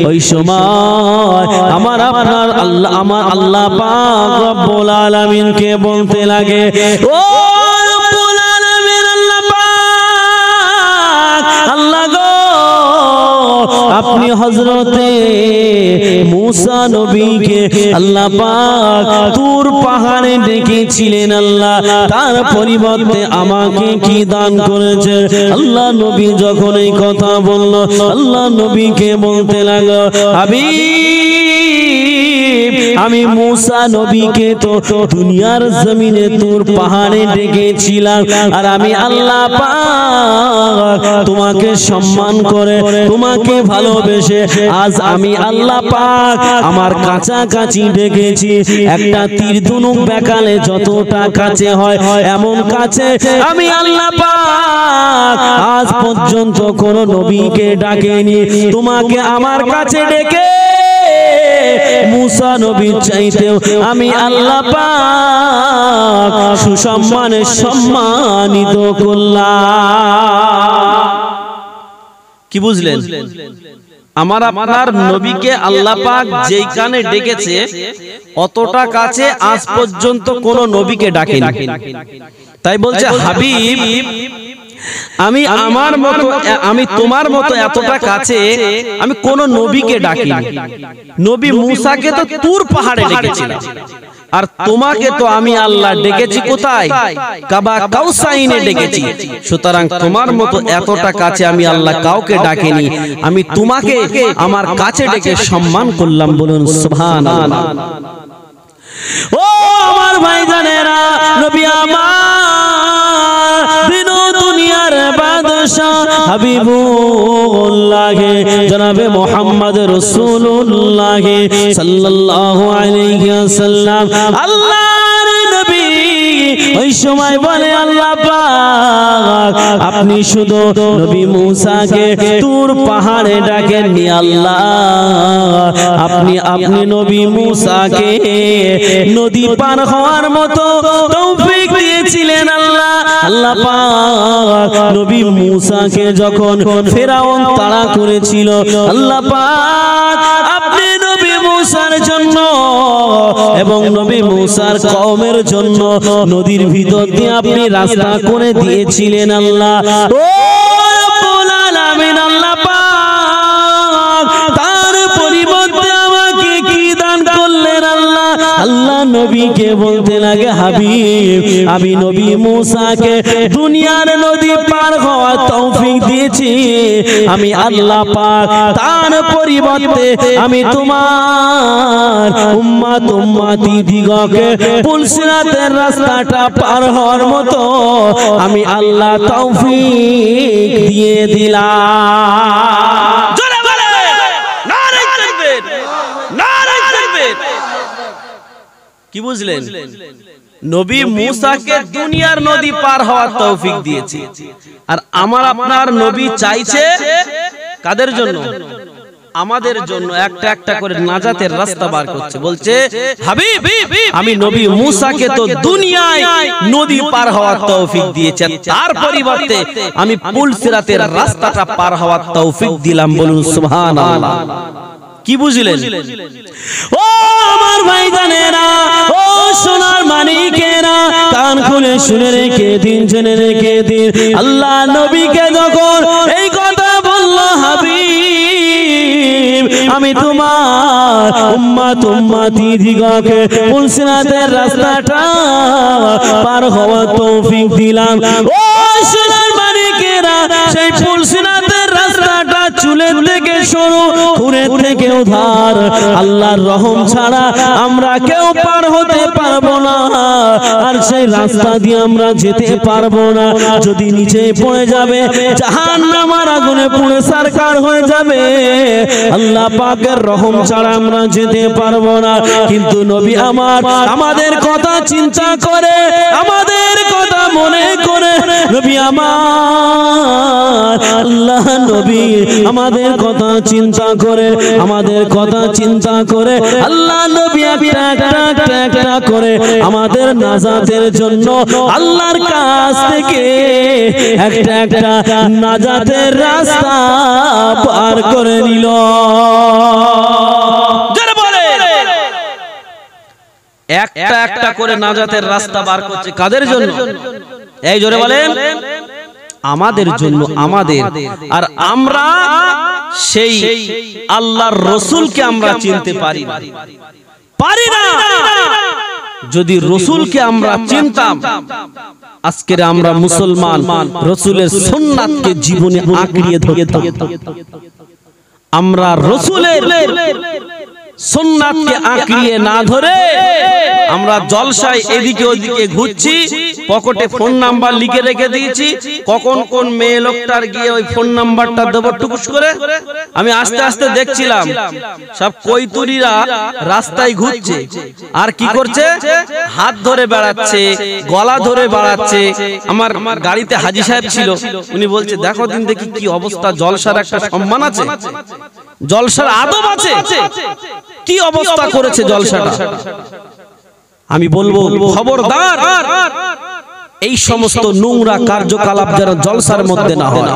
ওই সময় আমার আপনার আল্লাহ, আমার আল্লাহ পাক রব্বুল আলামিনকে বলতে লাগে, ও রব্বুল আলামিন, আল্লাহ পাক, আল্লাহ গো, আপনি হযরতে মূসা নবীকে আল্লাহ পাক তুর পাহাড়ে ডেকেছিলেন, আল্লাহ তার পরিবর্তে আমাকে কি দান করেছে। আল্লাহ নবী যখন এই কথা বলল, আল্লাহ নবীকে বলতে লাগলো, হাবিব আমি মূসা নবীকে তো দুনিয়ার জমিনে তুর পাহাড়ে ডেকেছিলাম, আর আমি আল্লাহ পাক তোমাকে সম্মান করে, তোমাকে ভালোবেসে আজ আমি আল্লাহ পাক আমার কাছাকাছি ডেকেছি। একটা তীর ধনুক বেকালে যতটা কাছে হয় এমন কাছে আমি আল্লাহ পাক আজ পর্যন্ত কোন নবীকে ডাকেনি। তোমাকে আমার কাছে ডেকে মূসা নবীর চাইতেও আমি আল্লাহ পাক সুসম্মানে সম্মানিত করলাম। কি বুঝলেন? আমার আপনার নবীকে আল্লাহ পাক যেইখানে ডেকেছে অতটা কাছে আজ পর্যন্ত কোন নবীকে ডাকেনি। তাই বলছে, হাবিব আমি আমার মতো, আমি তোমার মতো এতটা কাছে আমি কোন নবীকে ডাকিনি। নবী মূসাকে তো তুর পাহাড়ে ডেকেছিলাম, আর তোমাকে তো আমি আল্লাহ ডেকেছি কোথায়? কাবা কাউসাইনে ডেকেছি। সুতরাং তোমার মতো এতটা কাছে আমি আল্লাহ কাউকে ডাকেনি, আমি তোমাকে আমার কাছে ডেকে সম্মান করলাম। বলুন সুবহানাল্লাহ। ও আমার ভাইজানেরা, নবী আমার দিন দুনিয়ার বাদশাহ হাবিবুল্লাহ জনাবে মুহাম্মদ রাসূলুল্লাহ সাল্লাল্লাহু আলাইহি ওয়াসাল্লাম, আল্লাহর নবী ওই সময় বলে, আল্লাহ পাক আপনি শুধু নবী মূসাকে তুর পাহাড়ে ডাকেননি, আল্লাহ আপনি নবী মূসাকে নদী পার হওয়ার মতো তৌফিক দিয়েছিলেন। আল্লাহ পাক নবী মূসাকে যখন ফেরাউন তাড়া করেছিল, আল্লাহ পাক আপনি নবী মূসার জন্য এবং নবী মূসার কওমের জন্য নদীর ভিতর দিয়ে আপনি রাস্তা করে দিয়েছিলেন। আল্লাহ ও রব্বুল আলামিন, আল্লাহ পাক তার পরিবর্তে আমাকে কি দান করলেন? আল্লাহ আল্লাহ নবীকে বলতে লাগে, হাবিব আমি নবী মুসাকে দুনিয়ার নদী পার হওয়ার তৌফিক দিয়েছি, আমি আল্লাহ পাক তার পরিবর্তে আমি তোমার উম্মত উম্মতি দিগকে পুলসিরাতের রাস্তাটা পার হওয়ার মতো আমি আল্লাহ তৌফিক দিয়ে দিলাম। জোরে বলে নারে তাকবীর, নারে তাকবীর। কি বুঝলেন? নবী মুসাকে দুনিয়ার নদী পার হওয়ার তৌফিক দিয়েছে, আর আমার আপনার নবী চাইছে কাদের জন্য? আমাদের জন্য। একটা একটা করে নাজাতের রাস্তা বার করছে, বলছে হাবিব আমি নবী মুসাকে তো দুনিয়ায় নদী পার হওয়ার তৌফিক দিয়েছে, তার পরিবর্তে আমি পুল সিরাতের রাস্তাটা পার হওয়ার তৌফিক দিলাম। বলুন সুবহানাল্লাহ। কি বুঝলেন? ও আমার ভাইজানেরা, ও সোনার মানিকেরা, কান খুলে শুনে রেখে দিন, জেনে রেখে দিন। আল্লাহ নবীকে যখন এই কথা বলল, হাবিব আমি তোমার উম্মত উম্মতি দিগকে পুল সিরাতের রাস্তাটা পার হওয়ার তৌফিক দিলাম। ও সোনার মানিকেরা, সেই পুল সিরাতের রাস্তাটা চুলের থেকে সরু, খুরের থেকে উধার, আল্লাহর রহম ছাড়া আমরা কেউ পার হতে পারবো না, আর সেই রাস্তা দিয়ে আমরা যেতে পারবো না। যদি নিচে পড়ে যাবে, জাহান্নামের আগুনে পুড়ে সারকার হয়ে যাবে। আল্লাহ পাকের রহম ছাড়া আমরা যেতে পারবো না। কিন্তু নবী আমার আমাদের কথা চিন্তা করে, আমাদের কথা মনে করে, নবী আমার আল্লাহ নবী আমাদের কথা চিন্তা করে, আমাদের কথা চিন্তা করে আল্লাহ নবী একটা করে আমাদের নাজাতের জন্য আল্লাহর কাছ থেকে একটা একটা নাজাতের রাস্তা পার করে নিল। একটা একটা করে নাজাতের রাস্তা বার করছে কাদের জন্য? এই জোরে বলেন, আমাদের জন্য, আমাদের। আর আমরা সেই আল্লাহর রাসূলকে আমরা চিনতে পারি না। যদি রাসূলকে আমরা চিনতাম, আজকের আমরা মুসলমান রাসূলের সুন্নাতকে জীবনে আঁকড়িয়ে ধরতাম। আমরা রাসূলের সুন্নাতকে আঁকড়িয়ে না ধরে আমরা জলসায় এদিকে ওদিকে ঘুরছি, পকেটে ফোন নাম্বার লিখে রেখে দিয়েছি, কখন কোন মেয়ে লোকটার গিয়ে ওই ফোন নাম্বারটা দেবো টুকুস করে। আমি আস্তে আস্তে দেখছিলাম সব কৈতুরীরা রাস্তায় ঘুরছে, আর কি করছে? হাত ধরে বেড়াচ্ছে, গলা ধরে বেড়াচ্ছে। আমার গাড়িতে হাজী সাহেব ছিল, উনি বলছে দেখো দিন দেখি কি অবস্থা, জলসার একটা সম্মান আছে, জলসার আদব আছে, কি অবস্থা করেছে জলসাটা। আমি বলবো খবরদার, এই সমস্ত নোংরা কার্যকলাপ যেন জলসার মধ্যে না হয়।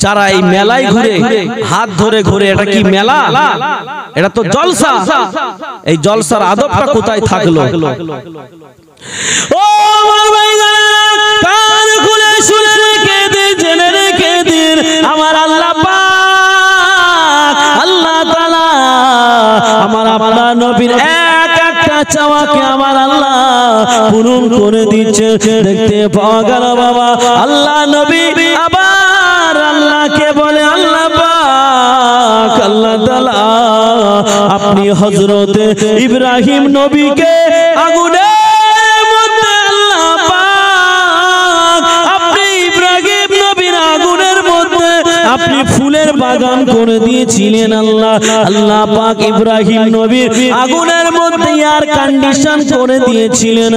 যারা এই মেলায় ঘুরে হাত ধরে ঘুরে, এটা কি মেলা? এটা তো জলসা। এই জলসার আদবটা কোথায় থাকলো? ও আমার ভাইজান, কান খুলে শুনে রেখে দিন, জেনে রেখে দিন, আমার আল্লাহ পাক আল্লাহ তাআলা আমার আপনার নবীর একটা চাওয়াকে আমার আল্লাহ পূরণ করে দিচ্ছে। দেখতে পাওয়া গেল বাবা, আল্লাহ নবী আবার আল্লাহকে বলে, আল্লাহ পাক আল্লাহ তাআলা আপনি হযরত ইব্রাহিম নবীকে আগুনের মধ্যে, আল্লাহ পাক আপনি ইব্রাহিম নবীর আগুনের মধ্যে আপনি ফুলের বাগান করে দিয়েছিলেন। আল্লাহ পাক ইব্রাহিম নবীর আগুনের মধ্যে এয়ার কন্ডিশন করে দিয়েছিলেন।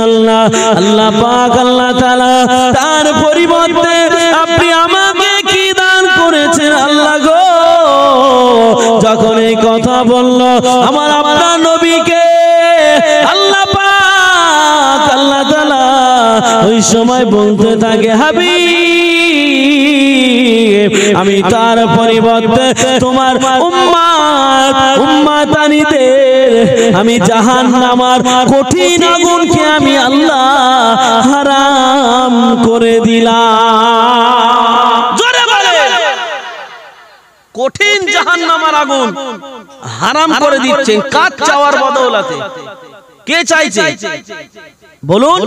আল্লাহ পাক আল্লাহ তাআলা তার পরিবর্তে আপনি আমাকে কি দান করেছেন আল্লাহ গো। যখন এই কথা বলল আমার আপনার নবীকে, আল্লাহ পাক আল্লাহ তাআলা ওই সময় বলতে থাকে, হাবিব আমি তার পরিবর্তে তোমার উম্মাতানিদের আমি জাহান্নামের কঠিন আগুনকে আমি আল্লাহ হারাম করে দিলাম। জোরে বলে, কঠিন জাহান্নামের আগুন হারাম করে দিচ্ছেন কাজ চাওয়ার বদৌলতে। কে চাইছে বলুন?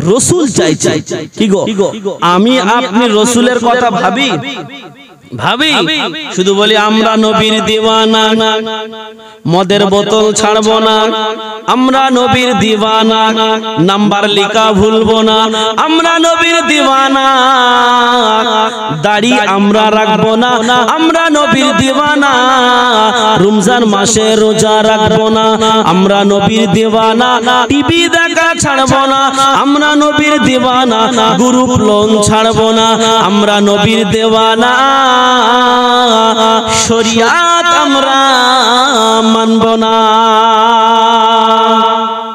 রাসূল চাইছে। কি গো আমি আপনি রাসূলের কথা ভাবি শুধু বলি আমরা নবীর দিওয়ানা, মদের বোতল ছাড়বো না, আমরা নবীর দিওয়ানা, নাম্বার লেখা ভুলবো না, আমরা নবীর দিওয়ানা, দাড়ি আমরা রাখবো না, আমরা নবীর দিওয়ানা, রমজান মাসে রোজা রাখবো না, আমরা নবীর দিওয়ানা, টিভি দেখা ছাড়বো না, আমরা নবীর দিওয়ানা, গ্রুপ লোন ছাড়বো না, আমরা নবীর দিওয়ানা, শরিয়াত আমরা মানব না।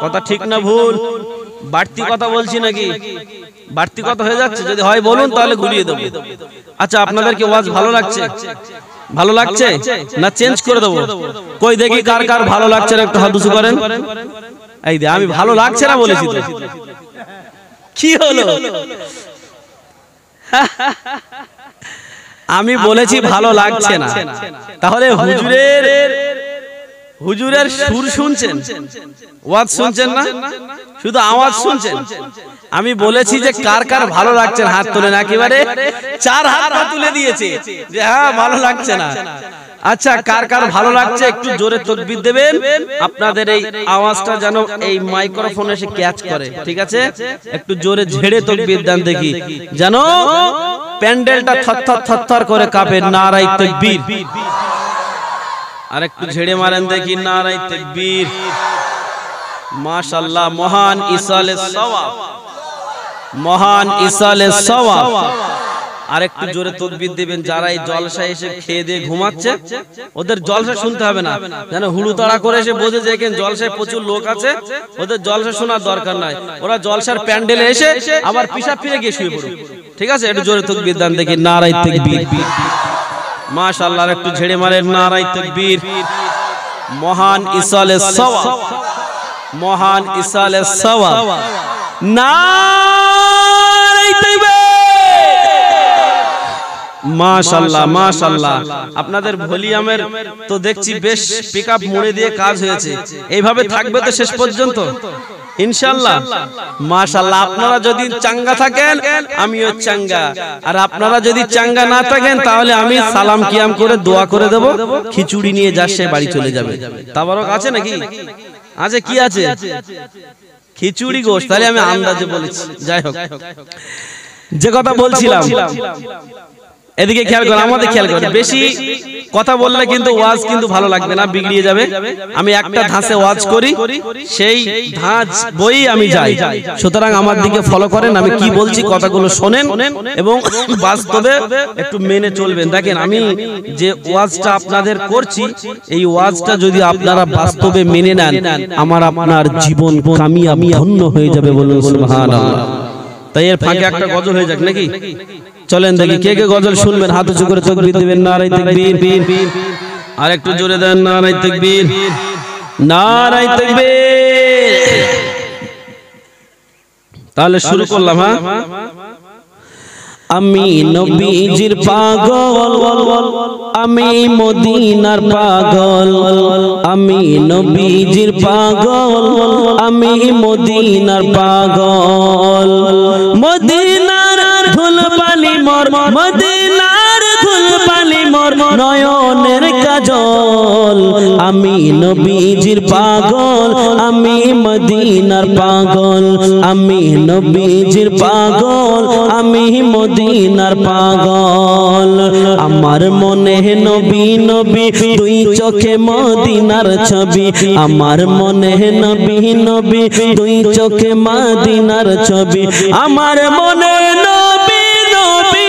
কথা ঠিক না ভুল? বাড়তি কথা বলছি নাকি? বাড়তি কথা হয়ে যাচ্ছে? যদি হয় বলুন, তাহলে ঘুরিয়ে দেবো। আচ্ছা, আপনাদের কি ওয়াজ ভালো লাগছে? ভালো লাগছে না চেঞ্জ করে দেবো? কই দেখি কার কার ভালো লাগছে না, একটু হাত উঁচু করেন। এই দে, আমি ভালো লাগছে না বলেছি তো। কি হলো? আমি বলেছি ভালো লাগছে না, তাহলে হুজুরের সুর শুনছেন, ওয়াজ শুনছেন না, শুধু আওয়াজ শুনছেন। আমি বলেছি যে কার কার ভালো লাগছে হাত তোলেন। একেবারে 4 হাত তুলে দিয়েছে যে হ্যাঁ ভালো লাগছে না। আচ্ছা, কার কার ভালো লাগছে একটু জোরে তাকবীর দেবেন। আপনাদের এই আওয়াজটা যেন এই মাইক্রোফোনে এসে ক্যাচ করে, ঠিক আছে? একটু জোরে ঝেড়ে তাকবীর দেন দেখি, যেন প্যান্ডেলটা থরথর থরথর করে কাঁপে। নারায়ে তাকবীর। আর একটু ঝেড়ে মারেন দেখি, নারায়ে তাকবীর। মাশাআল্লাহ, মহান ইসালে সওয়াব, মহান ইসালে সওয়াব। আর একটু জোরে তাকবীর দিবেন। যারা এই জলসায় এসে খেয়ে দিয়ে ঘুমাচ্ছে, ওদের জলসা শুনতে হবে না, যেন হুড়ুতাড়া করে এসে বোঝে যে এখানে জলসায় প্রচুর লোক আছে, ওদের জলসা শোনার দরকার নাই। ওরা জলসার প্যান্ডেলে এসে আবার পিশাব ফিরে গিয়ে শুয়ে পড়বে, ঠিক আছে? একটু জোরে তাকবীর দেন দেখি, নারায়ে তাকবীর। মাশাআল্লাহ, একটু ঝেড়ে মারেন, নারায়ে তাকবীর। মহান ইসালে সওয়াব, মহান ইসালে সওয়াব। নারায়ে তাকবীর। মাশাআল্লাহ, মাশাআল্লাহ। আপনাদের ভলিউমের তো দেখছি বেশ পিকআপ মোড়ে দিয়ে কাজ হয়েছে। এইভাবে থাকবে তো শেষ পর্যন্ত ইনশাআল্লাহ। মাশাআল্লাহ, আপনারা যদি চাঙ্গা থাকেন আমিও চাঙ্গা, আর আপনারা যদি চাঙ্গা না থাকেন তাহলে আমি সালাম কিয়াম করে দোয়া করে দেব, খিচুড়ি নিয়ে যার সে বাড়ি চলে যাবে। তাবারক আছে নাকি? আছে, কি আছে? খিচুড়ি গোশত। তাহলে আমি আন্দাজে বলেছি। যাই হোক, যে কথা বলছিলাম, এদিকে খেয়াল করো, আমাদের খেয়াল করো। বেশি কথা বললে কিন্তু ওয়াজ কিন্তু ভালো লাগবে না, বিগড়িয়ে যাবে। আমি একটা ধাঁচে ওয়াজ করি, সেই ধাঁচ বই আমি যাই। সুতরাং আমার দিকে ফলো করেন, আমি কি বলছি কথাগুলো শোনেন এবং বাস্তবে একটু মেনে চলবেন। দেখেন, আমি যে ওয়াজটা আপনাদের করছি, এই ওয়াজটা যদি আপনারা বাস্তবে মেনে নেন, আমার আপনার জীবন কামিয়াবি ধন্য হয়ে যাবে। বলুন সুবহানাল্লাহ। তাই এর ফাঁকে একটা গজল হয়ে যাক নাকি? চলেন দেখি কে কে গজল শুনবেন, হাত উঁচু করে তাকবীর দিবেন। নারায়ে তাকবীর। আর একটু জোরে দেন, নারায়ে তাকবীর, নারায়ে তাকবীর। তাহলে শুরু করলাম। হ্যাঁ, আমি নবীজির পাগল, আমি মদিনার পাগল, আমি নবীজির পাগল, আমি মদিনার পাগল। মদিনার ধুলবালি মোর, মদিনার ধুলবালি মোর নয়নের কাজল। আমি নবীজির পাগল, আমি মদিনার পাগল, আমি নবীজির পাগল, আমি মদিনার পাগল। আমার মনে নবী নবী, দুই চোখে মদিনার ছবি। আমার মনে নবী নবী, দুই চোখে মদিনার ছবি। আমার মনে নবী নবী,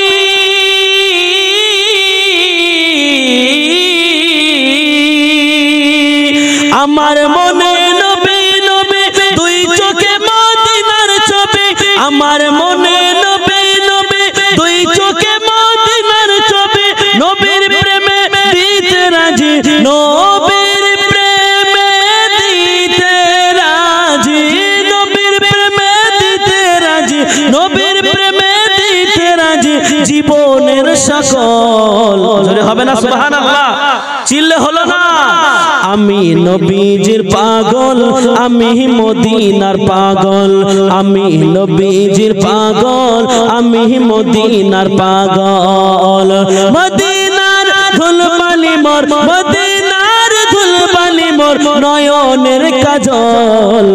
আমার মনে নবী নবী, দুই চোখে মদিনার ছবি। আমার মনে নবী নবী, দুই চোখে মদিনার ছবি। নবীর প্রেমে দিতে রাজি, নবীর প্রেমে দিতে রাজি, নবীর প্রেমে দিতে রাজি, নবীর প্রেমে দিতে রাজি। জীবনের সকল, জোরে হবে না সুবহানাল্লাহ? চিল্লে হলো না? আমি নবীজির পাগল আমি মদিনার পাগল আমি নবীজির পাগল আমি মদিনার পাগল মদিনার ধুলবালি মোর মদিনার ধুলবালি মোর নয়নের কাজল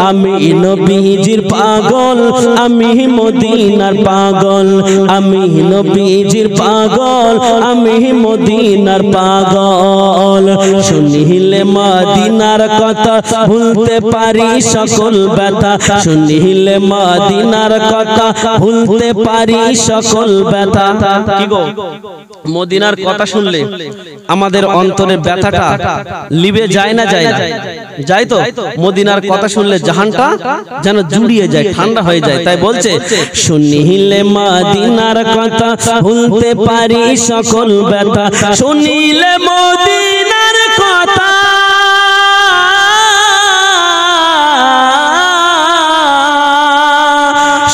আমি নবীজির পাগল আমি মদিনার পাগল আমি নবীজির পাগল আমি মদিনার পাগল শুনিলে মদিনার কথা ভুলতে পারি সকল ব্যথা শুনিলে মদিনার কথা ভুলতে পারি সকল ব্যথা কি গো মদিনার কথা শুনলে আমাদের অন্তরের ব্যথাটা লিবে যায় না যায় না যায় তো মদিনার কথা শুনলে জাহানটা যেন জুড়িয়ে যায় ঠান্ডা হয়ে যায় তাই বলছে শুনিলে মদিনার কথা ভুলতে পারি সকল ব্যথা শুনিলে মদিনার কথা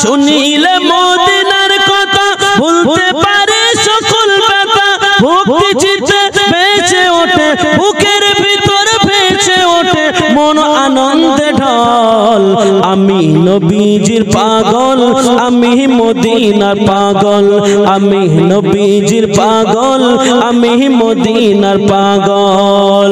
শুনিলে মদিনার কথা ভুলতে পারি সকল ব্যথা ভক্তি চিত্তে বেঁচে ওঠে বুকের ভিতর বেঁচে ওঠে মন আনন্দে ঢল আমি নবীজির পাগল আমি মদিনার পাগল আমি নবীজির পাগল আমি মদিনার পাগল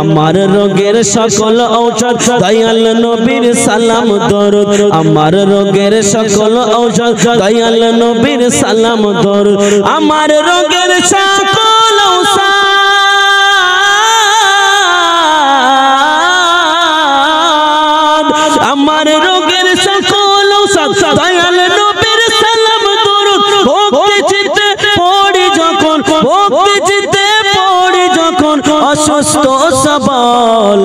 আমার রোগের সকল ঔষধ দয়াল নবীর সালাম দরুদ আমার রোগের সকল ঔষধ দয়াল নবীর সালাম দরুদ আমার রোগের সকল ঔষধ আমার রোগের সকল ঔষধ দয়াল নবীর সালাম দরুদ ভক্তি চিত্তে পড়ি যখন ভক্তি চিত্তে পড়ি যখন অসুস্থ সবল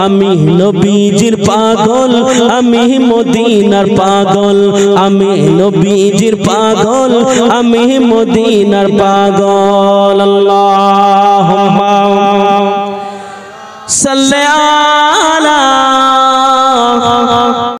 আমি নবীজির পাগল আমি মদিনার পাগল আমি নবীজির পাগল আমি মদিনার পাগল আল্লাহুম্মা সাল্লি আলা